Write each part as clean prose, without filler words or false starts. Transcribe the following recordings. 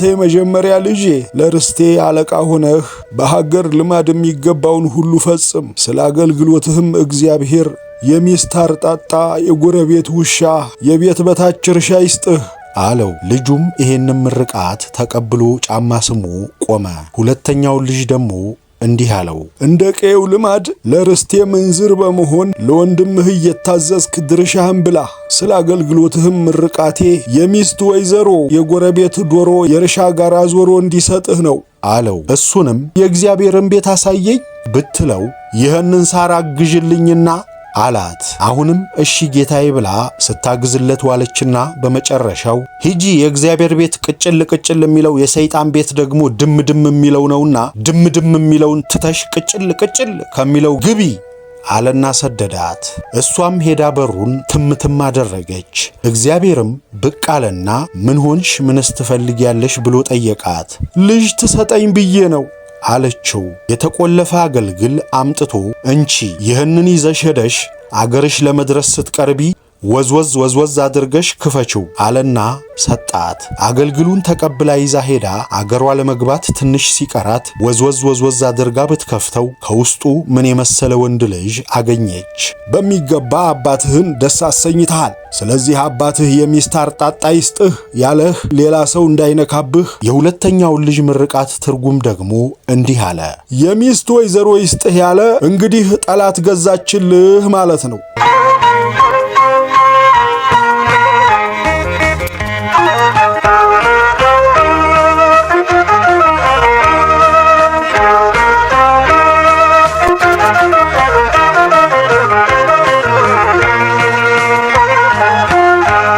የመጀመሪያ ልጄ ለርስቴ አለቃ ሆነህ በሀገር ልማድ የሚገባውን ሁሉ ፈጽም። ስለ አገልግሎትህም እግዚአብሔር የሚስት አርጣጣ የጎረቤት ውሻ የቤት በታች እርሻ ይስጥህ አለው። ልጁም ይሄንን ምርቃት ተቀብሎ ጫማ ስሞ ቆመ። ሁለተኛውን ልጅ ደግሞ እንዲህ አለው፣ እንደ ቀየው ልማድ ለርስቴ ምንዝር በመሆን ለወንድምህ እየታዘዝክ ድርሻህን ብላ። ስለ አገልግሎትህም ምርቃቴ የሚስት ወይዘሮ የጎረቤት ዶሮ የእርሻ ጋር አዞሮ እንዲሰጥህ ነው አለው። እሱንም የእግዚአብሔርን ቤት አሳየኝ ብትለው ይህንን ሳር አግዥልኝና አላት። አሁንም እሺ ጌታዬ ብላ ስታግዝለት ዋለችና በመጨረሻው ሂጂ የእግዚአብሔር ቤት ቅጭል ቅጭል የሚለው የሰይጣን ቤት ደግሞ ድም ድም የሚለው ነውና ድም ድም የሚለውን ትተሽ ቅጭል ቅጭል ከሚለው ግቢ አለና ሰደዳት። እሷም ሄዳ በሩን ትምትም አደረገች። እግዚአብሔርም ብቅ አለና ምን ሆንሽ ምንስ ትፈልጊያለሽ ብሎ ጠየቃት። ልጅ ትሰጠኝ ብዬ ነው አለችው። የተቆለፈ አገልግል አምጥቶ እንቺ ይህንን ይዘሽ ሄደሽ አገርሽ ለመድረስ ስትቀርቢ ወዝወዝ አድርገሽ ክፈችው አለና ሰጣት። አገልግሉን ተቀብላ ይዛ ሄዳ አገሯ ለመግባት ትንሽ ሲቀራት ወዝወዝ አድርጋ ብትከፍተው ከውስጡ ምን የመሰለ ወንድ ልጅ አገኘች። በሚገባ አባትህን ደስ አሰኝተሃል። ስለዚህ አባትህ የሚስት አርጣጣ ይስጥህ ያለህ ሌላ ሰው እንዳይነካብህ። የሁለተኛውን ልጅ ምርቃት ትርጉም ደግሞ እንዲህ አለ፣ የሚስት ወይዘሮ ይስጥህ ያለ እንግዲህ ጠላት ገዛችልህ ማለት ነው።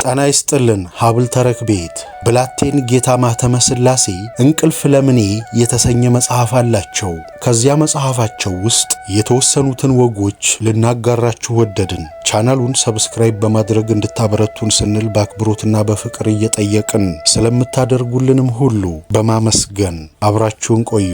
ጤና ይስጥልን ሀብል ተረክ ቤት ብላቴን ጌታ ማኅተመ ሥላሴ እንቅልፍ ለምኔ የተሰኘ መጽሐፍ አላቸው። ከዚያ መጽሐፋቸው ውስጥ የተወሰኑትን ወጎች ልናጋራችሁ ወደድን። ቻናሉን ሰብስክራይብ በማድረግ እንድታበረቱን ስንል በአክብሮትና በፍቅር እየጠየቅን ስለምታደርጉልንም ሁሉ በማመስገን አብራችሁን ቆዩ።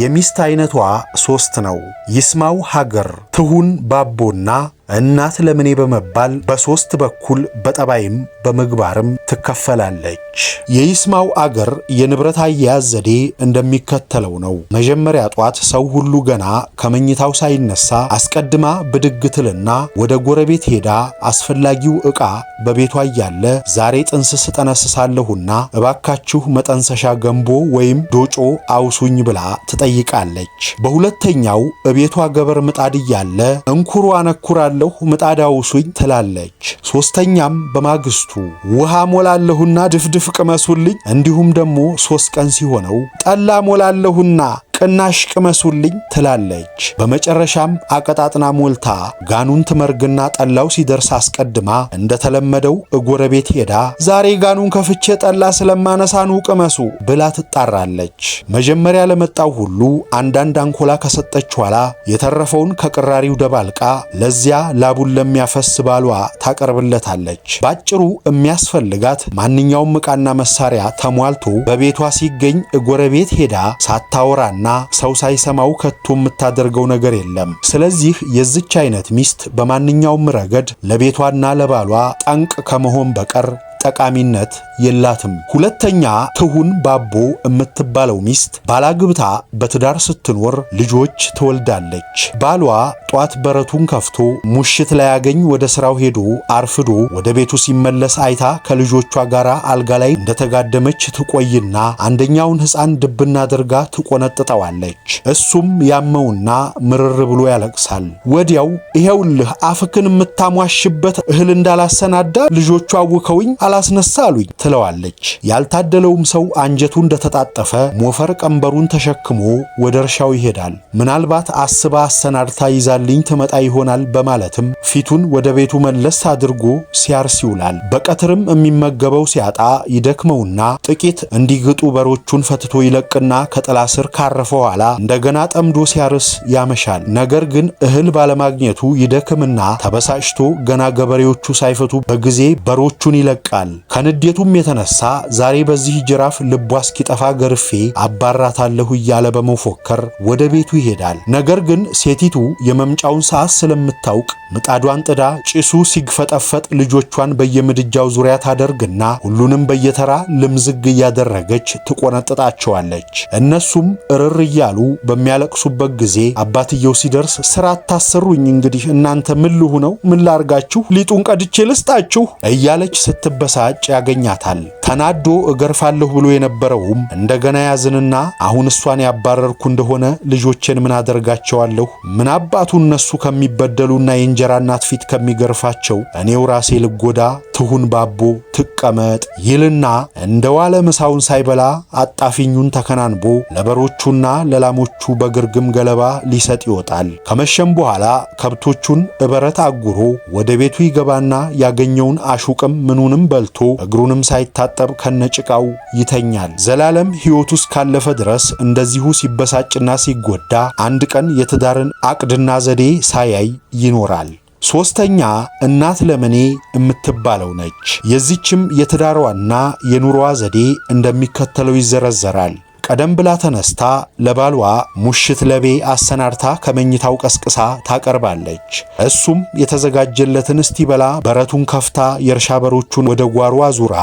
የሚስት አይነቷ 3 ነው። ይስማው ሀገር፣ ትሁን ባቦና እናት ለምኔ በመባል በ3 በኩል በጠባይም በምግባርም ትከፈላለች። የይስማው አገር የንብረት አያያዝ ዘዴ እንደሚከተለው ነው። መጀመሪያ ጧት ሰው ሁሉ ገና ከመኝታው ሳይነሳ አስቀድማ ብድግ ትልና ወደ ጎረቤት ሄዳ አስፈላጊው ዕቃ በቤቷ እያለ ዛሬ ጥንስስ ጠነስሳለሁና እባካችሁ መጠንሰሻ ገንቦ ወይም ዶጮ አውሱኝ ብላ ትጠይቃለች። በሁለተኛው እቤቷ ገበር ምጣድ እያለ እንኩሩ አነኩራለሁ ምጣድ አውሱኝ ትላለች። ሶስተኛም በማግስቱ ውሃ ሞላለሁና ድፍድፍ ቅመሱልኝ፣ እንዲሁም ደግሞ 3 ቀን ሲሆነው ጠላ ሞላለሁና ቅናሽ ቅመሱልኝ ትላለች። በመጨረሻም አቀጣጥና ሞልታ ጋኑን ትመርግና ጠላው ሲደርስ አስቀድማ እንደተለመደው ጎረቤት ሄዳ ዛሬ ጋኑን ከፍቼ ጠላ ስለማነሳኑ ቅመሱ ብላ ትጣራለች። መጀመሪያ ለመጣው ሁሉ አንዳንድ አንኮላ ከሰጠች ኋላ የተረፈውን ከቅራሪው ደባልቃ ለዚያ ላቡን ለሚያፈስ ባሏ ታቀርብለታለች። ባጭሩ የሚያስፈልጋት ማንኛውም ዕቃና መሳሪያ ተሟልቶ በቤቷ ሲገኝ ጎረቤት ሄዳ ሳታወራና ሰው ሳይሰማው ከቶ የምታደርገው ነገር የለም። ስለዚህ የዚች አይነት ሚስት በማንኛውም ረገድ ለቤቷና ለባሏ ጠንቅ ከመሆን በቀር ጠቃሚነት የላትም። ሁለተኛ ትሁን ባቦ የምትባለው ሚስት ባላግብታ በትዳር ስትኖር ልጆች ትወልዳለች። ባሏ ጧት በረቱን ከፍቶ ሙሽት ላይ ያገኝ ወደ ስራው ሄዶ አርፍዶ ወደ ቤቱ ሲመለስ አይታ ከልጆቿ ጋር አልጋ ላይ እንደተጋደመች ትቆይና አንደኛውን ሕፃን ድብና አድርጋ ትቆነጥጠዋለች። እሱም ያመውና ምርር ብሎ ያለቅሳል። ወዲያው ይሄውልህ አፍክን የምታሟሽበት እህል እንዳላሰናዳ ልጆቿ አውከውኝ አላስነሳ አሉኝ ትለዋለች። ያልታደለውም ሰው አንጀቱ እንደተጣጠፈ ሞፈር ቀንበሩን ተሸክሞ ወደ እርሻው ይሄዳል። ምናልባት አስባ አሰናድታ ይዛልኝ ትመጣ ይሆናል በማለትም ፊቱን ወደ ቤቱ መለስ አድርጎ ሲያርስ ይውላል። በቀትርም የሚመገበው ሲያጣ ይደክመውና ጥቂት እንዲግጡ በሮቹን ፈትቶ ይለቅና ከጥላ ስር ካረፈ ኋላ እንደገና ጠምዶ ሲያርስ ያመሻል። ነገር ግን እህል ባለማግኘቱ ይደክምና ተበሳጭቶ ገና ገበሬዎቹ ሳይፈቱ በጊዜ በሮቹን ይለቃል። ይላል። ከንዴቱም የተነሳ ዛሬ በዚህ ጅራፍ ልቧ እስኪጠፋ ገርፌ አባራታለሁ እያለ በመፎከር ወደ ቤቱ ይሄዳል። ነገር ግን ሴቲቱ የመምጫውን ሰዓት ስለምታውቅ ምጣዷን ጥዳ ጭሱ ሲግፈጠፈጥ ልጆቿን በየምድጃው ዙሪያ ታደርግና ሁሉንም በየተራ ልምዝግ እያደረገች ትቆነጥጣቸዋለች። እነሱም እርር እያሉ በሚያለቅሱበት ጊዜ አባትየው ሲደርስ ስራ አታሰሩኝ፣ እንግዲህ እናንተ ምን ልሁነው? ምን ላርጋችሁ? ሊጡን ቀድቼ ልስጣችሁ እያለች ስትበሳጭ ያገኛታል። ተናዶ እገርፋለሁ ብሎ የነበረውም እንደገና ያዝንና አሁን እሷን ያባረርኩ እንደሆነ ልጆቼን ምን አደርጋቸዋለሁ? ምን አባቱ እነሱ ከሚበደሉና የእንጀራ እናት ፊት ከሚገርፋቸው እኔው ራሴ ልጎዳ፣ ትሁን ባቦ ትቀመጥ ይልና እንደዋለ ምሳውን ሳይበላ አጣፊኙን ተከናንቦ ለበሮቹና ለላሞቹ በግርግም ገለባ ሊሰጥ ይወጣል። ከመሸም በኋላ ከብቶቹን እበረት አጉሮ ወደ ቤቱ ይገባና ያገኘውን አሹቅም ምኑንም በልቶ እግሩንም ሳይታጠብ ከነጭቃው ይተኛል። ዘላለም ሕይወቱ እስካለፈ ድረስ እንደዚሁ ሲበሳጭና ሲጎዳ አንድ ቀን የትዳርን አቅድና ዘዴ ሳያይ ይኖራል። ሶስተኛ እናት ለምኔ የምትባለው ነች። የዚችም የትዳሯና የኑሮዋ ዘዴ እንደሚከተለው ይዘረዘራል። ቀደም ብላ ተነስታ ለባሏ ሙሽት ለቤ አሰናርታ ከመኝታው ቀስቅሳ ታቀርባለች። እሱም የተዘጋጀለትን እስቲበላ በረቱን ከፍታ የእርሻ በሮቹን ወደ ጓሮ አዙራ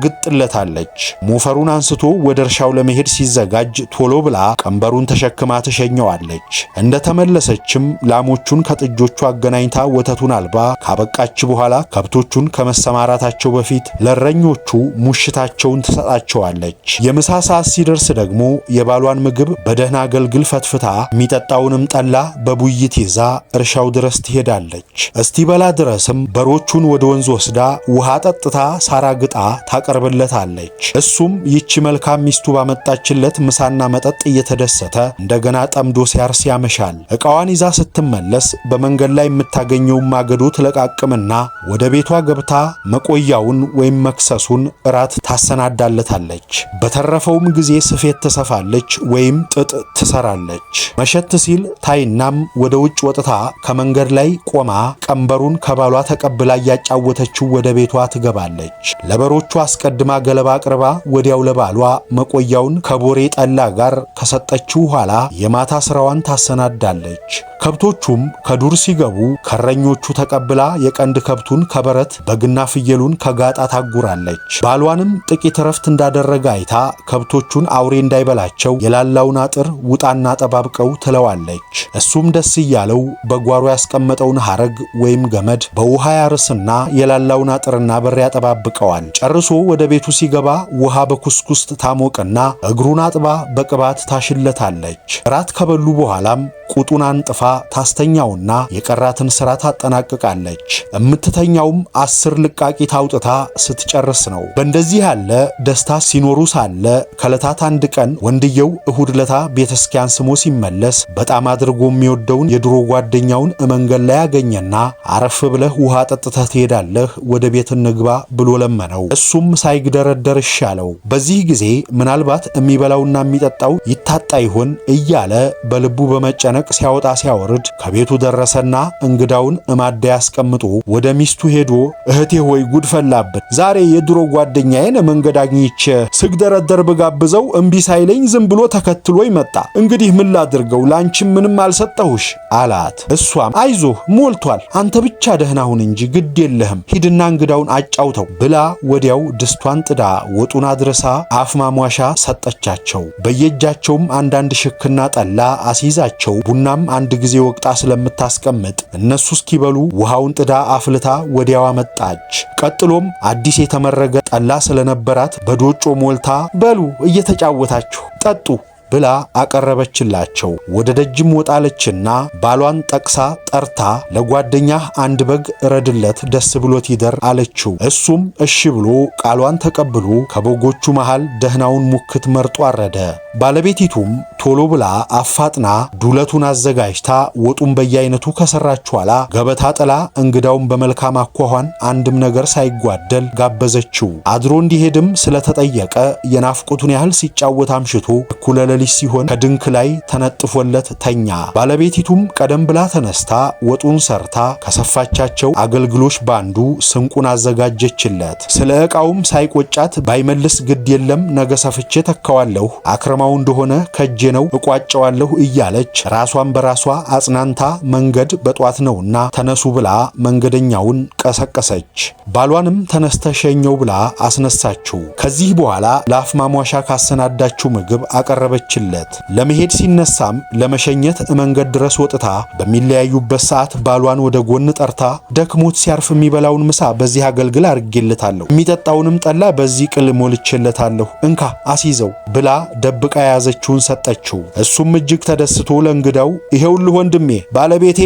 ታግጥለታለች። ሞፈሩን አንስቶ ወደ እርሻው ለመሄድ ሲዘጋጅ ቶሎ ብላ ቀንበሩን ተሸክማ ትሸኘዋለች። እንደተመለሰችም ላሞቹን ከጥጆቹ አገናኝታ ወተቱን አልባ ካበቃች በኋላ ከብቶቹን ከመሰማራታቸው በፊት ለእረኞቹ ሙሽታቸውን ትሰጣቸዋለች። የምሳ ሰዓት ሲደርስ ደግሞ የባሏን ምግብ በደህና አገልግል ፈትፍታ የሚጠጣውንም ጠላ በቡይት ይዛ እርሻው ድረስ ትሄዳለች። እስቲበላ ድረስም በሮቹን ወደ ወንዝ ወስዳ ውሃ ጠጥታ ሳራ ግጣ ታቀርብለታለች። እሱም ይቺ መልካም ሚስቱ ባመጣችለት ምሳና መጠጥ እየተደሰተ እንደገና ጠምዶ ሲያርስ ያመሻል። ዕቃዋን ይዛ ስትመለስ በመንገድ ላይ የምታገኘውን ማገዶ ትለቃቅምና ወደ ቤቷ ገብታ መቆያውን ወይም መክሰሱን እራት ታሰናዳለታለች። በተረፈውም ጊዜ ስፌት ትሰፋለች ወይም ጥጥ ትሰራለች። መሸት ሲል ታይናም ወደ ውጭ ወጥታ ከመንገድ ላይ ቆማ ቀንበሩን ከባሏ ተቀብላ እያጫወተችው ወደ ቤቷ ትገባለች። ለበሮቹ አስቀድማ ገለባ አቅርባ ወዲያው ለባሏ መቆያውን ከቦሬ ጠላ ጋር ከሰጠችው ኋላ የማታ ስራዋን ታሰናዳለች። ከብቶቹም ከዱር ሲገቡ ከረኞቹ ተቀብላ የቀንድ ከብቱን ከበረት በግና ፍየሉን ከጋጣ ታጉራለች። ባሏንም ጥቂት ረፍት እንዳደረገ አይታ ከብቶቹን አውሬ እንዳይበላቸው የላላውን አጥር ውጣና ጠባብቀው ትለዋለች። እሱም ደስ እያለው በጓሮ ያስቀመጠውን ሐረግ ወይም ገመድ በውሃ ያርስና የላላውን አጥርና በር ያጠባብቀዋል። ጨርሶ ወደ ቤቱ ሲገባ ውሃ በኩስኩስት ታሞቅና እግሩን አጥባ በቅባት ታሽለታለች። ራት ከበሉ በኋላም ቁጡን አንጥፋ ታስተኛውና የቀራትን ሥራ ታጠናቅቃለች። እምትተኛውም 10 ልቃቂ ታውጥታ ስትጨርስ ነው። በእንደዚህ ያለ ደስታ ሲኖሩ ሳለ ከዕለታት አንድ ቀን ወንድየው እሁድ ለታ ቤተክርስቲያን ስሞ ሲመለስ በጣም አድርጎ የሚወደውን የድሮ ጓደኛውን መንገድ ላይ ያገኘና አረፍ ብለህ ውሃ ጠጥተህ ትሄዳለህ፣ ወደ ቤት እንግባ ብሎ ለመነው። እሱም ሳይግደረደር እሻለው። በዚህ ጊዜ ምናልባት የሚበላውና የሚጠጣው ይታጣ ይሆን እያለ በልቡ በመጨነቅ ሲያወጣ ሲያወርድ ከቤቱ ደረሰና እንግዳውን እማዳ ያስቀምጦ ወደ ሚስቱ ሄዶ እህቴ ሆይ ጉድ ፈላብን፣ ዛሬ የድሮ ጓደኛዬን መንገድ አግኝቼ ስግደረደር ብጋብዘው እምቢ ሳይለኝ ዝም ብሎ ተከትሎኝ መጣ። እንግዲህ ምን ላድርገው? ላንቺም ምንም አልሰጠሁሽ አላት። እሷም አይዞህ ሞልቷል፣ አንተ ብቻ ደህና ሁን እንጂ ግድ የለህም፣ ሂድና እንግዳውን አጫውተው ብላ ወዲያው ድስቷን ጥዳ ወጡን አድርሳ አፍ ማሟሻ ሰጠቻቸው። በየእጃቸውም አንዳንድ ሽክና ጠላ አስይዛቸው ቡናም አንድ ጊዜ ወቅጣ ስለምታስቀምጥ እነሱ እስኪበሉ ውሃውን ጥዳ አፍልታ ወዲያው አመጣች። ቀጥሎም አዲስ የተመረገ ጠላ ስለነበራት በዶጮ ሞልታ በሉ እየተጫወታችሁ ጠጡ ብላ አቀረበችላቸው። ወደ ደጅም ወጣለችና ባሏን ጠቅሳ ጠርታ ለጓደኛህ አንድ በግ ረድለት ደስ ብሎት ይደር አለችው። እሱም እሺ ብሎ ቃሏን ተቀብሎ ከበጎቹ መሃል ደህናውን ሙክት መርጦ አረደ። ባለቤቲቱም ቶሎ ብላ አፋጥና ዱለቱን አዘጋጅታ ወጡን በየአይነቱ ከሰራች ኋላ ገበታ ጥላ እንግዳውን በመልካም አኳኋን አንድም ነገር ሳይጓደል ጋበዘችው። አድሮ እንዲሄድም ስለተጠየቀ የናፍቆቱን ያህል ሲጫወት አምሽቶ እኩለ ሌሊት ሲሆን ከድንክ ላይ ተነጥፎለት ተኛ። ባለቤቲቱም ቀደም ብላ ተነስታ ወጡን ሰርታ ከሰፋቻቸው አገልግሎች ባንዱ ስንቁን አዘጋጀችለት። ስለ ዕቃውም ሳይቆጫት ባይመልስ ግድ የለም ነገ ሰፍቼ ተካዋለሁ፣ አክረማው እንደሆነ ከጄ ነው እቋጨዋለሁ እያለች ራሷን በራሷ አጽናንታ መንገድ በጧት ነውና ተነሱ ብላ መንገደኛውን ቀሰቀሰች። ባሏንም ተነስተሸኘው ብላ አስነሳችው። ከዚህ በኋላ ለአፍ ማሟሻ ካሰናዳችው ምግብ አቀረበችለት። ለመሄድ ሲነሳም ለመሸኘት መንገድ ድረስ ወጥታ በሚለያዩበት ሰዓት ባሏን ወደ ጎን ጠርታ ደክሞት ሲያርፍ የሚበላውን ምሳ በዚህ አገልግል አርጌለታለሁ፣ የሚጠጣውንም ጠላ በዚህ ቅል ሞልቼለታለሁ፣ እንካ አስይዘው ብላ ደብቃ የያዘችውን ሰጠችው። እሱም እጅግ ተደስቶ ለእንግዳው ይሄውልህ ወንድሜ ባለቤቴ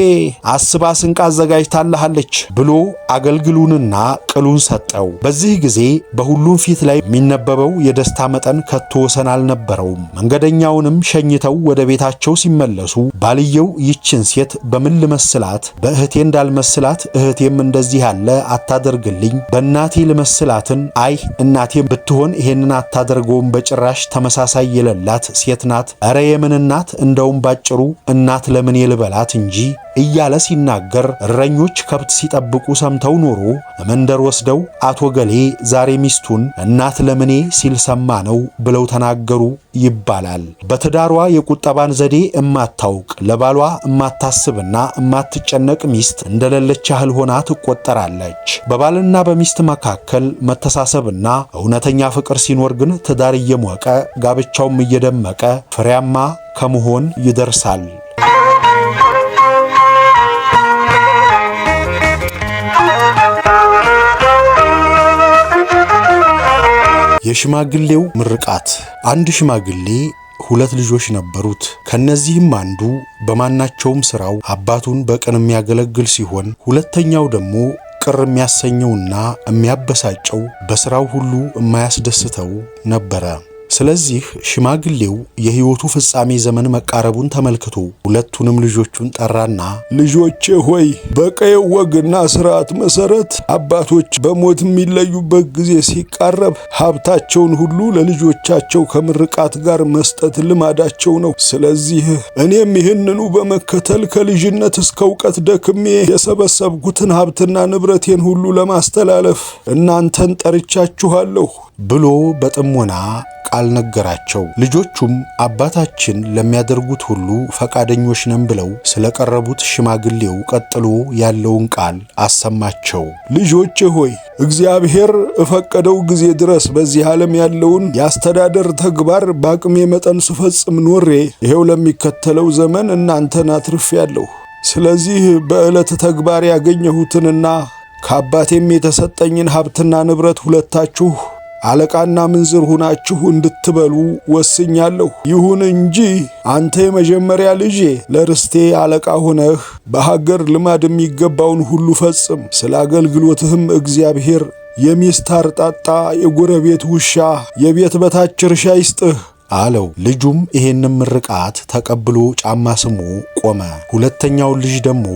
አስባ ስንቅ አዘጋጅታለሃለች ብሎ አገልግሉንና ቅሉን ሰጠው። በዚህ ጊዜ በሁሉም ፊት ላይ የሚነበበው የደስታ መጠን ከቶ ወሰን አልነበረውም። መንገደኛውንም ሸኝተው ወደ ቤታቸው ሲመለሱ ባልየው ይችን ሴት በምን ልመስላት? በእህቴ እንዳልመስላት እህቴም እንደዚህ ያለ አታደርግልኝ፣ በእናቴ ልመስላትን አይ እናቴም ብትሆን ይሄንን አታደርገውም፣ በጭራሽ ተመሳሳይ የሌላት ሴት ናት። እረ የምን እናት እንደውም ባጭሩ እናት ለምን የልበላት እንጂ እያለ ሲናገር እረኞች ከብት ሲጠብቁ ሰምተው ኖሮ መንደር ወስደው አቶ ገሌ ዛሬ ሚስቱን እናት ለምኔ ሲል ሰማ ነው ብለው ተናገሩ ይባላል። በትዳሯ የቁጠባን ዘዴ እማታውቅ ለባሏ እማታስብና እማትጨነቅ ሚስት እንደሌለች ያህል ሆና ትቆጠራለች። በባልና በሚስት መካከል መተሳሰብና እውነተኛ ፍቅር ሲኖር ግን ትዳር እየሞቀ ጋብቻውም እየደመቀ ፍሬያማ ከመሆን ይደርሳል። የሽማግሌው ምርቃት። አንድ ሽማግሌ ሁለት ልጆች ነበሩት። ከነዚህም አንዱ በማናቸውም ስራው አባቱን በቅን የሚያገለግል ሲሆን ሁለተኛው ደግሞ ቅር የሚያሰኘውና የሚያበሳጨው በስራው ሁሉ የማያስደስተው ነበረ። ስለዚህ ሽማግሌው የሕይወቱ ፍጻሜ ዘመን መቃረቡን ተመልክቶ ሁለቱንም ልጆቹን ጠራና ልጆቼ ሆይ በቀየው ወግና ስርዓት መሰረት አባቶች በሞት የሚለዩበት ጊዜ ሲቃረብ ሀብታቸውን ሁሉ ለልጆቻቸው ከምርቃት ጋር መስጠት ልማዳቸው ነው። ስለዚህ እኔም ይህንኑ በመከተል ከልጅነት እስከ እውቀት ደክሜ የሰበሰብኩትን ሀብትና ንብረቴን ሁሉ ለማስተላለፍ እናንተን ጠርቻችኋለሁ ብሎ በጥሞና ቃል ነገራቸው። ልጆቹም አባታችን ለሚያደርጉት ሁሉ ፈቃደኞች ነን ብለው ስለቀረቡት ሽማግሌው ቀጥሎ ያለውን ቃል አሰማቸው። ልጆቼ ሆይ እግዚአብሔር እፈቀደው ጊዜ ድረስ በዚህ ዓለም ያለውን የአስተዳደር ተግባር በአቅሜ መጠን ስፈጽም ኖሬ ይሄው ለሚከተለው ዘመን እናንተን አትርፌያለሁ። ስለዚህ በዕለት ተግባር ያገኘሁትንና ከአባቴም የተሰጠኝን ሀብትና ንብረት ሁለታችሁ አለቃና ምንዝር ሁናችሁ እንድትበሉ ወስኛለሁ። ይሁን እንጂ አንተ የመጀመሪያ ልጄ ለርስቴ አለቃ ሆነህ በሀገር ልማድ የሚገባውን ሁሉ ፈጽም። ስለ አገልግሎትህም እግዚአብሔር የሚስት አርጣጣ፣ የጎረቤት ውሻ፣ የቤት በታች እርሻ ይስጥህ አለው። ልጁም ይሄንን ምርቃት ተቀብሎ ጫማ ስሞ ቆመ። ሁለተኛው ልጅ ደግሞ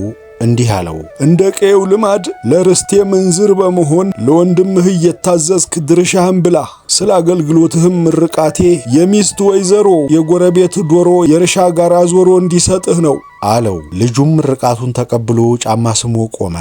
እንዲህ አለው፣ እንደ ቀየው ልማድ ለርስቴ ምንዝር በመሆን ለወንድምህ እየታዘዝክ ድርሻህን ብላ። ስለ አገልግሎትህም ምርቃቴ የሚስት ወይዘሮ የጎረቤት ዶሮ የእርሻ ጋር አዞሮ እንዲሰጥህ ነው አለው። ልጁም ምርቃቱን ተቀብሎ ጫማ ስሞ ቆመ።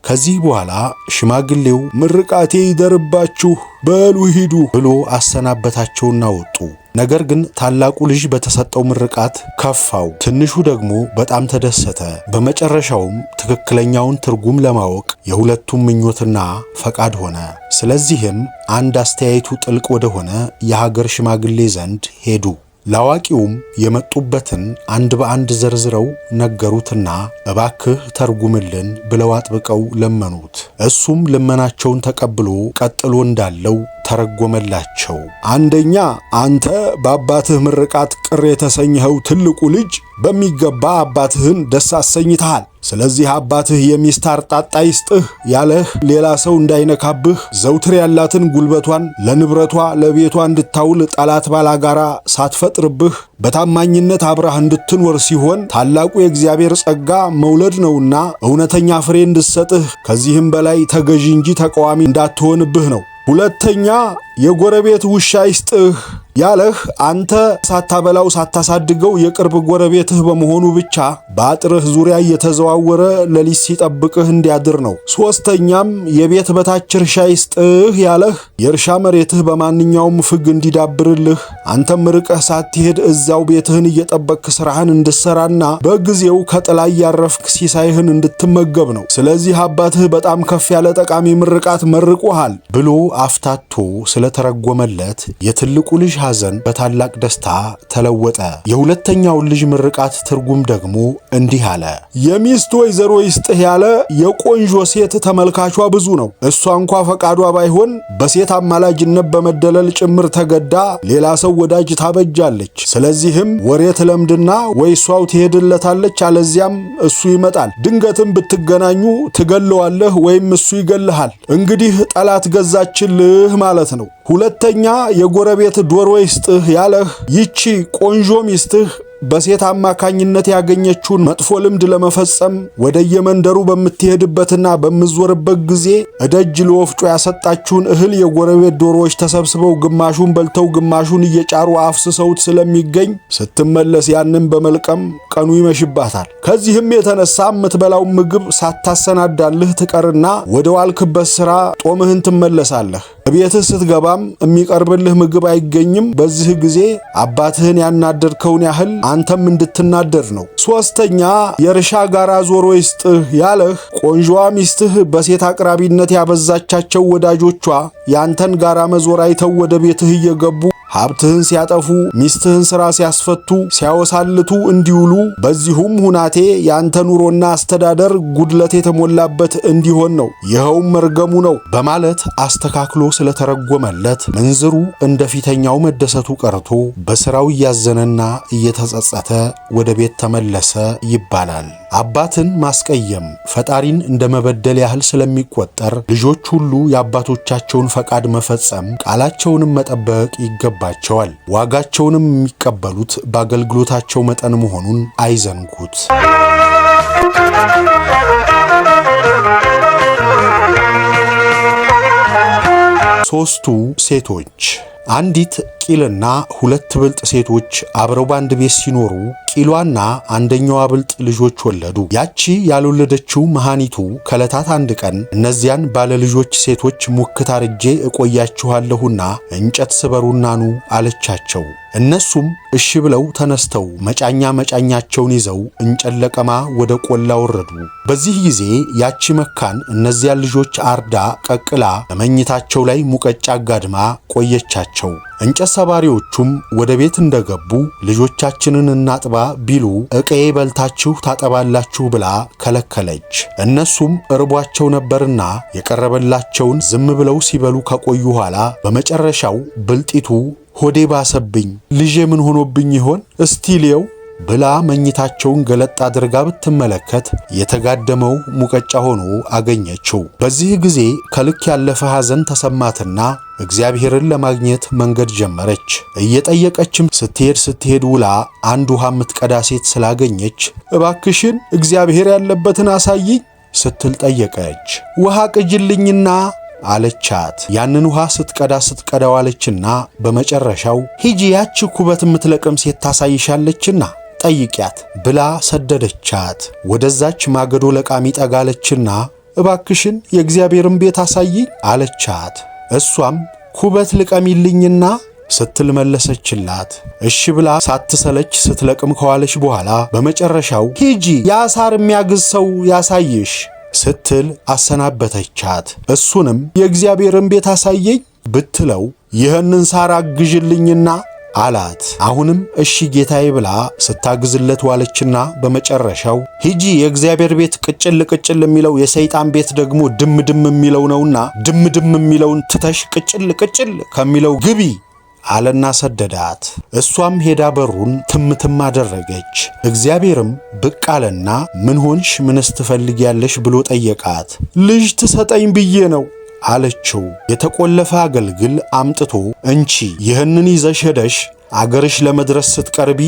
ከዚህ በኋላ ሽማግሌው ምርቃቴ ይደርባችሁ በሉ ሂዱ ብሎ አሰናበታቸውና ወጡ። ነገር ግን ታላቁ ልጅ በተሰጠው ምርቃት ከፋው፣ ትንሹ ደግሞ በጣም ተደሰተ። በመጨረሻውም ትክክለኛውን ትርጉም ለማወቅ የሁለቱም ምኞትና ፈቃድ ሆነ። ስለዚህም አንድ አስተያየቱ ጥልቅ ወደሆነ የሀገር ሽማግሌ ዘንድ ሄዱ። ላዋቂውም የመጡበትን አንድ በአንድ ዘርዝረው ነገሩትና እባክህ ተርጉምልን ብለው አጥብቀው ለመኑት። እሱም ልመናቸውን ተቀብሎ ቀጥሎ እንዳለው ተረጎመላቸው። አንደኛ አንተ በአባትህ ምርቃት ቅር የተሰኘኸው ትልቁ ልጅ በሚገባ አባትህን ደስ አሰኝተሃል። ስለዚህ አባትህ የሚስት አርጣጣ ይስጥህ ያለህ ሌላ ሰው እንዳይነካብህ ዘውትር ያላትን ጉልበቷን ለንብረቷ ለቤቷ እንድታውል ጠላት ባላጋራ ሳትፈጥርብህ በታማኝነት አብራህ እንድትኖር ሲሆን ታላቁ የእግዚአብሔር ጸጋ መውለድ ነውና እውነተኛ ፍሬ እንድትሰጥህ ከዚህም በላይ ተገዢ እንጂ ተቃዋሚ እንዳትሆንብህ ነው። ሁለተኛ የጎረቤት ውሻ ይስጥህ ያለህ አንተ ሳታበላው ሳታሳድገው የቅርብ ጎረቤትህ በመሆኑ ብቻ በአጥርህ ዙሪያ እየተዘዋወረ ሌሊት ሲጠብቅህ እንዲያድር ነው። ሶስተኛም የቤት በታች እርሻ ይስጥህ ያለህ የእርሻ መሬትህ በማንኛውም ፍግ እንዲዳብርልህ አንተም ርቀህ ሳትሄድ እዛው ቤትህን እየጠበቅህ ስራህን እንድትሰራና በጊዜው ከጥላ እያረፍክ ሲሳይህን እንድትመገብ ነው። ስለዚህ አባትህ በጣም ከፍ ያለ ጠቃሚ ምርቃት መርቆሃል ብሎ አፍታቶ ስለተረጎመለት የትልቁ ልጅ ሐዘን በታላቅ ደስታ ተለወጠ። የሁለተኛውን ልጅ ምርቃት ትርጉም ደግሞ እንዲህ አለ። የሚስት ወይዘሮ ይስጥህ ያለ የቆንጆ ሴት ተመልካቿ ብዙ ነው። እሷ እንኳ ፈቃዷ ባይሆን በሴት አማላጅነት በመደለል ጭምር ተገዳ ሌላ ሰው ወዳጅ ታበጃለች። ስለዚህም ወሬ ትለምድና ወይ እሷው ትሄድለታለች፣ አለዚያም እሱ ይመጣል። ድንገትም ብትገናኙ ትገለዋለህ ወይም እሱ ይገልሃል። እንግዲህ ጠላት ገዛችልህ ማለት ነው። ሁለተኛ የጎረቤት ዶሮ ይስጥህ ያለህ ይቺ ቆንጆ ሚስትህ በሴት አማካኝነት ያገኘችውን መጥፎ ልምድ ለመፈጸም ወደየመንደሩ በምትሄድበትና በምትዞርበት ጊዜ እደጅ ለወፍጮ ያሰጣችውን እህል የጎረቤት ዶሮዎች ተሰብስበው ግማሹን በልተው ግማሹን እየጫሩ አፍስሰውት ስለሚገኝ ስትመለስ ያንን በመልቀም ቀኑ ይመሽባታል። ከዚህም የተነሳ የምትበላው ምግብ ሳታሰናዳልህ ትቀርና ወደ ዋልክበት ሥራ ጦምህን ትመለሳለህ። ቤትህ ስትገባም የሚቀርብልህ ምግብ አይገኝም። በዚህ ጊዜ አባትህን ያናደድከውን ያህል አንተም እንድትናደድ ነው። ሶስተኛ የእርሻ ጋራ ዞሮ ይስጥህ ያለህ ቆንጆዋ ሚስትህ በሴት አቅራቢነት ያበዛቻቸው ወዳጆቿ ያንተን ጋራ መዞር አይተው ወደ ቤትህ እየገቡ ሀብትህን ሲያጠፉ ሚስትህን ሥራ ሲያስፈቱ ሲያወሳልቱ እንዲውሉ በዚሁም ሁናቴ ያንተ ኑሮና አስተዳደር ጉድለት የተሞላበት እንዲሆን ነው። ይኸውም መርገሙ ነው በማለት አስተካክሎ ስለተረጎመለት ምንዝሩ እንደ ፊተኛው መደሰቱ ቀርቶ በሥራው እያዘነና እየተጸጸተ ወደ ቤት ተመለሰ ይባላል። አባትን ማስቀየም ፈጣሪን እንደ መበደል ያህል ስለሚቆጠር ልጆች ሁሉ የአባቶቻቸውን ፈቃድ መፈጸም ቃላቸውንም መጠበቅ ይገባቸዋል። ዋጋቸውንም የሚቀበሉት በአገልግሎታቸው መጠን መሆኑን አይዘንጉት። ሦስቱ ሴቶች። አንዲት ቂልና ሁለት ብልጥ ሴቶች አብረው ባንድ ቤት ሲኖሩ ቂሏና አንደኛዋ ብልጥ ልጆች ወለዱ። ያቺ ያልወለደችው መሃኒቱ ከዕለታት አንድ ቀን እነዚያን ባለ ልጆች ሴቶች ሙክት አርጄ እቆያችኋለሁና እንጨት ስበሩና ኑ አለቻቸው። እነሱም እሺ ብለው ተነስተው መጫኛቸውን ይዘው እንጨት ለቀማ ወደ ቆላ ወረዱ። በዚህ ጊዜ ያቺ መካን እነዚያን ልጆች አርዳ ቀቅላ በመኝታቸው ላይ ሙቀጫ አጋድማ ቆየቻቸው። እንጨት ሰባሪዎቹም ወደ ቤት እንደገቡ ልጆቻችንን እናጥባ ቢሉ ዕቃዬ በልታችሁ ታጠባላችሁ ብላ ከለከለች። እነሱም እርቧቸው ነበርና የቀረበላቸውን ዝም ብለው ሲበሉ ከቆዩ ኋላ በመጨረሻው ብልጢቱ ሆዴ ባሰብኝ፣ ልጄ ምን ሆኖብኝ ይሆን እስቲ ልየው ብላ መኝታቸውን ገለጥ አድርጋ ብትመለከት የተጋደመው ሙቀጫ ሆኖ አገኘችው። በዚህ ጊዜ ከልክ ያለፈ ሐዘን ተሰማትና እግዚአብሔርን ለማግኘት መንገድ ጀመረች። እየጠየቀችም ስትሄድ ውላ አንድ ውሃ የምትቀዳ ሴት ስላገኘች እባክሽን እግዚአብሔር ያለበትን አሳይኝ ስትል ጠየቀች። ውሃ ቅጅልኝና አለቻት። ያንን ውሃ ስትቀዳ ዋለችና በመጨረሻው ሂጂ ያቺ ኩበት የምትለቅም ሴት ታሳይሻለችና ጠይቂያት ብላ ሰደደቻት። ወደዛች ማገዶ ለቃሚ ጠጋለችና እባክሽን የእግዚአብሔርን ቤት አሳይኝ አለቻት። እሷም ኩበት ልቀሚልኝና ስትል መለሰችላት። እሺ ብላ ሳትሰለች ስትለቅም ከዋለች በኋላ በመጨረሻው ሂጂ ያሳር የሚያግዝ ሰው ያሳይሽ ስትል አሰናበተቻት። እሱንም የእግዚአብሔርን ቤት አሳየኝ ብትለው ይህንን ሳር አግዥልኝና አላት። አሁንም እሺ ጌታዬ ብላ ስታግዝለት ዋለችና በመጨረሻው ሂጂ የእግዚአብሔር ቤት ቅጭል ቅጭል የሚለው የሰይጣን ቤት ደግሞ ድም ድም የሚለው ነውና ድም ድም የሚለውን ትተሽ ቅጭል ቅጭል ከሚለው ግቢ አለና ሰደዳት። እሷም ሄዳ በሩን ትምትም አደረገች። እግዚአብሔርም ብቅ አለና ምን ሆንሽ? ምንስ ትፈልጊያለሽ? ብሎ ጠየቃት። ልጅ ትሰጠኝ ብዬ ነው አለችው። የተቆለፈ አገልግል አምጥቶ እንቺ ይህንን ይዘሽ ሄደሽ አገርሽ ለመድረስ ስትቀርቢ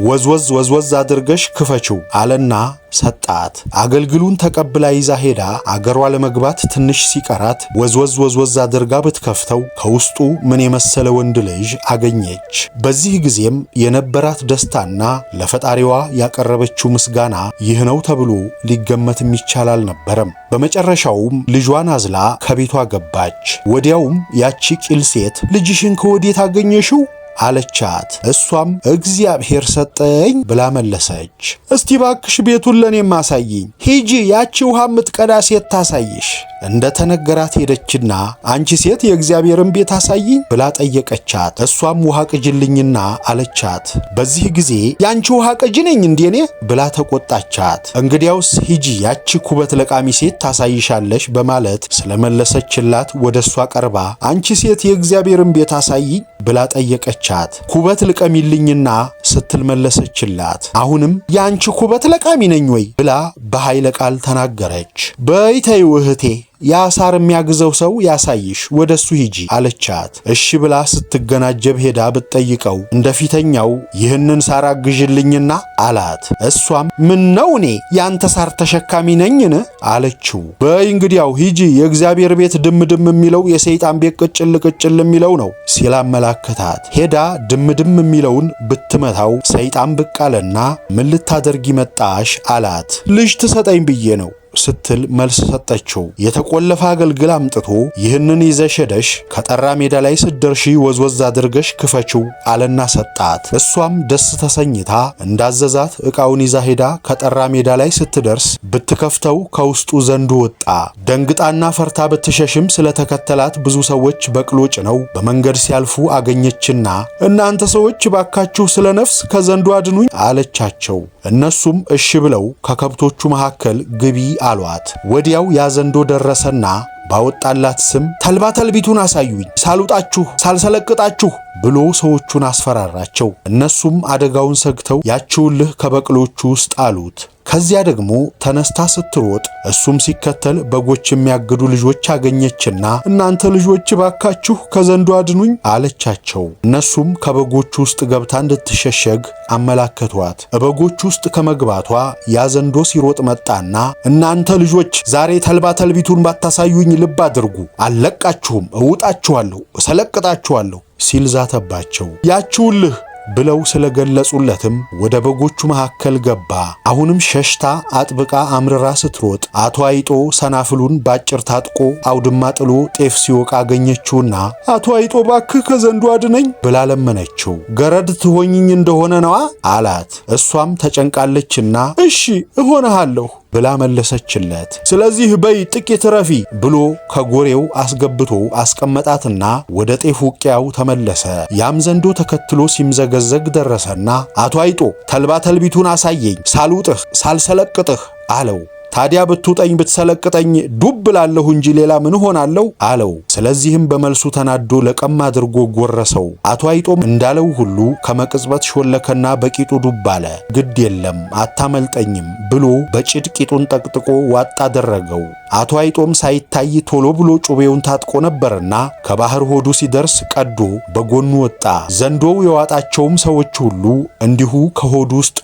ወዝወዝ አድርገሽ ክፈችው አለና ሰጣት። አገልግሉን ተቀብላ ይዛ ሄዳ አገሯ ለመግባት ትንሽ ሲቀራት ወዝወዝ አድርጋ ብትከፍተው ከውስጡ ምን የመሰለ ወንድ ልጅ አገኘች። በዚህ ጊዜም የነበራት ደስታና ለፈጣሪዋ ያቀረበችው ምስጋና ይህ ነው ተብሎ ሊገመትም ይቻል አልነበረም። በመጨረሻውም ልጇን አዝላ ከቤቷ ገባች። ወዲያውም ያቺ ቂል ሴት ልጅሽን ከወዴት አገኘሽው አለቻት። እሷም እግዚአብሔር ሰጠኝ ብላ መለሰች። እስቲ ባክሽ ቤቱን ለኔም አሳይኝ፣ ሂጂ ያቺ ውሃ የምትቀዳ ሴት ታሳይሽ። እንደ ተነገራት ሄደችና አንቺ ሴት የእግዚአብሔርን ቤት አሳይኝ ብላ ጠየቀቻት። እሷም ውሃ ቅጅልኝና አለቻት። በዚህ ጊዜ ያንቺ ውሃ ቅጅ ነኝ እንዴኔ ብላ ተቆጣቻት። እንግዲያውስ ሂጂ ያቺ ኩበት ለቃሚ ሴት ታሳይሻለሽ በማለት ስለመለሰችላት ወደሷ ቀርባ አንቺ ሴት የእግዚአብሔርን ቤት አሳይኝ ብላ ጠየቀቻት። ኩበት ልቀሚልኝና ስትል መለሰችላት። አሁንም ያንቺ ኩበት ለቃሚ ነኝ ወይ ብላ በኃይለ ቃል ተናገረች። በይ ተይው እህቴ ያሳር የሚያግዘው ሰው ያሳይሽ ወደሱ ሂጂ አለቻት። እሺ ብላ ስትገናጀብ ሄዳ ብትጠይቀው እንደፊተኛው ይህንን ሳር አግዥልኝና አላት። እሷም ምን ነው እኔ ያንተ ሳር ተሸካሚ ነኝን አለችው። በይ እንግዲያው ሂጂ የእግዚአብሔር ቤት ድም ድም የሚለው የሰይጣን ቤት ቅጭል ቅጭል የሚለው ነው ሲል አመላከታት። ሄዳ ድም ድም የሚለውን ብትመታው ሰይጣን ብቅ አለና ምን ልታደርጊ መጣሽ አላት። ልጅ ትሰጠኝ ብዬ ነው ስትል መልስ ሰጠችው። የተቆለፈ አገልግል አምጥቶ ይህንን ይዘሽ ሄደሽ ከጠራ ሜዳ ላይ ስትደርሺ ወዝወዝ አድርገሽ ክፈችው አለና ሰጣት። እሷም ደስ ተሰኝታ እንዳዘዛት ዕቃውን ይዛ ሄዳ ከጠራ ሜዳ ላይ ስትደርስ ብትከፍተው ከውስጡ ዘንዶ ወጣ። ደንግጣና ፈርታ ብትሸሽም ስለተከተላት ብዙ ሰዎች በቅሎ ጭነው በመንገድ ሲያልፉ አገኘችና እናንተ ሰዎች ባካችሁ ስለ ነፍስ ከዘንዶ አድኑኝ አለቻቸው። እነሱም እሺ ብለው ከከብቶቹ መካከል ግቢ አሏት። ወዲያው ያዘንዶ ደረሰና ባወጣላት ስም ተልባ ተልቢቱን አሳዩኝ ሳልውጣችሁ ሳልሰለቅጣችሁ ብሎ ሰዎቹን አስፈራራቸው። እነሱም አደጋውን ሰግተው ያችውልህ ከበቅሎቹ ውስጥ አሉት። ከዚያ ደግሞ ተነስታ ስትሮጥ እሱም ሲከተል በጎች የሚያግዱ ልጆች አገኘችና እናንተ ልጆች ባካችሁ ከዘንዶ አድኑኝ አለቻቸው። እነሱም ከበጎቹ ውስጥ ገብታ እንድትሸሸግ አመላከቷት። በጎቹ ውስጥ ከመግባቷ ያ ዘንዶ ሲሮጥ መጣና እናንተ ልጆች ዛሬ ተልባ ተልቢቱን ባታሳዩኝ ልብ አድርጉ፣ አልለቃችሁም፣ እውጣችኋለሁ፣ እሰለቅጣችኋለሁ ሲል ዛተባቸው። ያችውልህ ብለው ስለገለጹለትም ወደ በጎቹ መካከል ገባ። አሁንም ሸሽታ አጥብቃ አምርራ ስትሮጥ አቶ አይጦ ሰናፍሉን ባጭር ታጥቆ አውድማ ጥሎ ጤፍ ሲወቃ አገኘችውና አቶ አይጦ ባክህ ከዘንዶ አድነኝ ብላ ለመነችው። ገረድ ትሆኝኝ እንደሆነ ነዋ አላት። እሷም ተጨንቃለችና እሺ እሆነሃለሁ ብላ መለሰችለት። ስለዚህ በይ ጥቂት ረፊ ብሎ ከጎሬው አስገብቶ አስቀመጣትና ወደ ጤፍ ውቂያው ተመለሰ። ያም ዘንዶ ተከትሎ ሲምዘገዘግ ደረሰና አቶ አይጦ ተልባ ተልቢቱን አሳየኝ ሳልውጥህ ሳልሰለቅጥህ አለው። ታዲያ ብትውጠኝ ብትሰለቅጠኝ ዱብ ላለሁ እንጂ ሌላ ምን ሆናለሁ አለው። ስለዚህም በመልሱ ተናዶ ለቀም አድርጎ ጎረሰው። አቶ አይጦም እንዳለው ሁሉ ከመቅጽበት ሾለከና በቂጡ ዱብ አለ። ግድ የለም አታመልጠኝም ብሎ በጭድ ቂጡን ጠቅጥቆ ዋጥ አደረገው። አቶ አይጦም ሳይታይ ቶሎ ብሎ ጩቤውን ታጥቆ ነበርና ከባህር ሆዱ ሲደርስ ቀዶ በጎኑ ወጣ። ዘንዶው የዋጣቸውም ሰዎች ሁሉ እንዲሁ ከሆዱ ውስጥ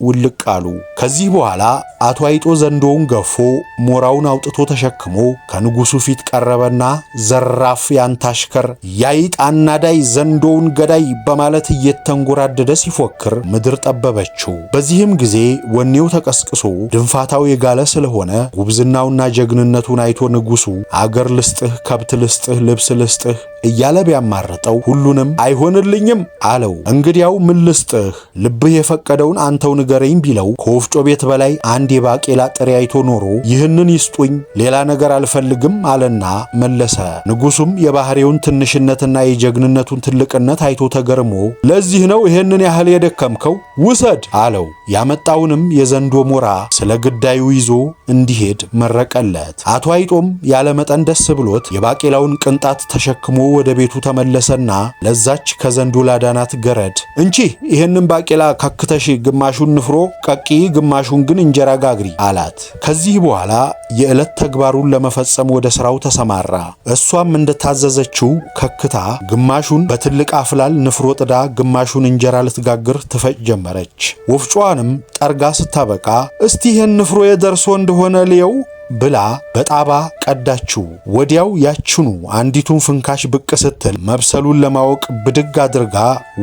ውልቅ አሉ። ከዚህ በኋላ አቶ አይጦ ዘንዶውን ገፎ ሞራውን አውጥቶ ተሸክሞ ከንጉሱ ፊት ቀረበና ዘራፍ ያንታሽከር ያይጥ አናዳይ ዘንዶውን ገዳይ በማለት እየተንጎራደደ ሲፎክር ምድር ጠበበችው። በዚህም ጊዜ ወኔው ተቀስቅሶ ድንፋታው የጋለ ስለሆነ ጉብዝናውና ጀግንነቱን አይቶ ንጉሱ አገር ልስጥህ፣ ከብት ልስጥህ፣ ልብስ ልስጥህ እያለ ቢያማርጠው ሁሉንም አይሆንልኝም አለው። እንግዲያው ምን ልስጥህ ልብህ የፈቀደውን አንተው ንገረኝ ቢለው ከወፍጮ ቤት በላይ አንድ የባቄላ ጥሬ አይቶ ኖሮ ይህንን ይስጡኝ ሌላ ነገር አልፈልግም አለና መለሰ። ንጉሱም የባህሪውን ትንሽነትና የጀግንነቱን ትልቅነት አይቶ ተገርሞ ለዚህ ነው ይህንን ያህል የደከምከው ውሰድ አለው። ያመጣውንም የዘንዶ ሞራ ስለ ግዳዩ ይዞ እንዲሄድ መረቀለት። አቶ አይጦም ያለ መጠን ደስ ብሎት የባቄላውን ቅንጣት ተሸክሞ ወደ ቤቱ ተመለሰና ለዛች ከዘንዶ ላዳናት ገረድ እንቺ ይህንን ባቄላ ካክተሽ ግማሹን ንፍሮ ቀቂ ግማሹን ግን እንጀራ ጋግሪ አላት። ከዚህ በኋላ የዕለት ተግባሩን ለመፈጸም ወደ ሥራው ተሰማራ። እሷም እንደታዘዘችው ከክታ ግማሹን በትልቅ አፍላል ንፍሮ ጥዳ ግማሹን እንጀራ ልትጋግር ትፈጭ ጀመረች። ወፍጮዋንም ጠርጋ ስታበቃ እስቲ ይህን ንፍሮ የደርሶ እንደሆነ ልየው ብላ በጣባ ቀዳችው። ወዲያው ያችኑ አንዲቱን ፍንካሽ ብቅ ስትል መብሰሉን ለማወቅ ብድግ አድርጋ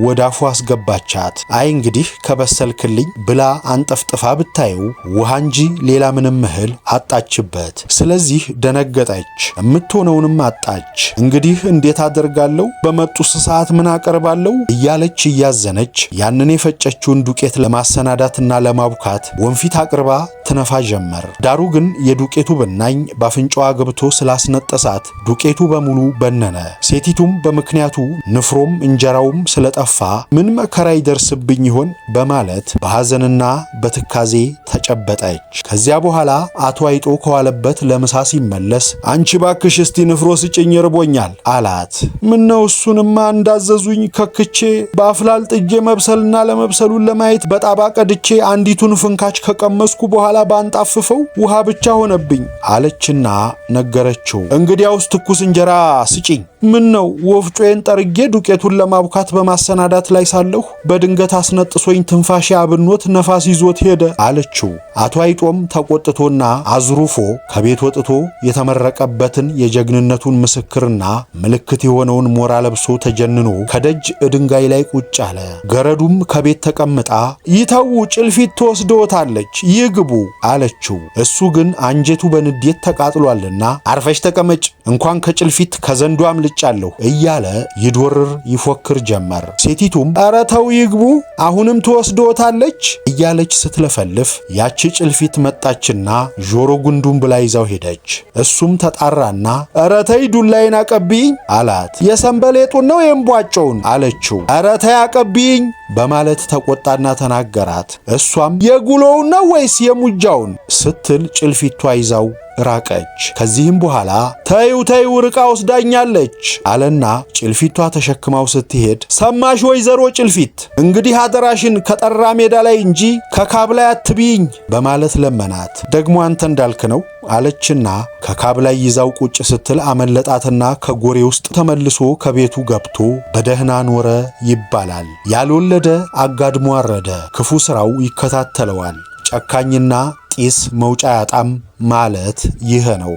ወደ አፉ አስገባቻት። አይ እንግዲህ ከበሰልክልኝ ብላ አንጠፍጥፋ ብታየው ውሃ እንጂ ሌላ ምንም እህል አጣችበት። ስለዚህ ደነገጠች፣ የምትሆነውንም አጣች። እንግዲህ እንዴት አደርጋለሁ? በመጡስ ሰዓት ምን አቀርባለሁ? እያለች እያዘነች ያንን የፈጨችውን ዱቄት ለማሰናዳትና ለማቡካት ወንፊት አቅርባ ትነፋ ጀመር። ዳሩ ግን የዱቄቱ ብናኝ ባፍንጫዋ ገብቶ ስላስነጠሳት ዱቄቱ በሙሉ በነነ። ሴቲቱም በምክንያቱ ንፍሮም እንጀራውም ስለጠፋ ምን መከራ ይደርስብኝ ይሆን በማለት በሐዘንና በትካዜ ተጨበጠች። ከዚያ በኋላ አቶ አይጦ ከዋለበት ለምሳ ሲመለስ አንቺ ባክሽ እስቲ ንፍሮ ስጭኝ ርቦኛል አላት። ምነው እሱንማ እንዳዘዙኝ ከክቼ በአፍላል ጥጄ መብሰልና ለመብሰሉን ለማየት በጣባ ቀድቼ አንዲቱን ፍንካች ከቀመስኩ በኋላ ባንጣፍፈው ውሃ ብቻ ሆነብኝ አለችና ነገረችው። እንግዲያውስ ትኩስ እንጀራ ስጪኝ። ምን ነው ወፍጮዬን ጠርጌ ዱቄቱን ለማቡካት በማሰናዳት ላይ ሳለሁ በድንገት አስነጥሶኝ ትንፋሽ አብኖት ነፋስ ይዞት ሄደ አለችው። አቶ አይጦም ተቆጥቶና አዝሩፎ ከቤት ወጥቶ የተመረቀበትን የጀግንነቱን ምስክርና ምልክት የሆነውን ሞራ ለብሶ ተጀንኖ ከደጅ ድንጋይ ላይ ቁጭ አለ። ገረዱም ከቤት ተቀምጣ ይተው ጭልፊት ትወስደውታለች ይግቡ አለችው። እሱ ግን አንጀቱ በንዴት ተቃጥሏልና አርፈሽ ተቀመጭ እንኳን ከጭልፊት ከዘንዶ አምልጫለሁ እያለ ይዶርር ይፎክር ጀመር። ሴቲቱም ኧረ ተው ይግቡ አሁንም ትወስደውታለች እያለች ስትለፈልፍ ያቺ ጭልፊት መጣችና ጆሮ ጉንዱን ብላ ይዛው ሄደች። እሱም ተጣራና ኧረ ተይ ዱላዬን አቀብይኝ አላት። የሰንበሌጡን ነው የእምቧጮውን አለችው። ኧረ ተይ አቀብይኝ በማለት ተቆጣና ተናገራት። እሷም የጉሎውን ነው ወይስ የሙጃውን ስትል ጭልፊቷ ይዛው ራቀች። ከዚህም በኋላ ተይው ርቃ ወስዳኛለች አለና ጭልፊቷ ተሸክማው ስትሄድ ሰማሽ ወይዘሮ ጭልፊት እንግዲህ አደራሽን ከጠራ ሜዳ ላይ እንጂ ከካብ ላይ አትብይኝ በማለት ለመናት። ደግሞ አንተ እንዳልክ ነው አለችና ከካብ ላይ ይዛው ቁጭ ስትል አመለጣትና ከጎሬ ውስጥ ተመልሶ ከቤቱ ገብቶ በደህና ኖረ ይባላል። ያልወለደ አጋድሞ አረደ፣ ክፉ ስራው ይከታተለዋል። ጨካኝና ጢስ መውጫ ያጣም ማለት ይህ ነው።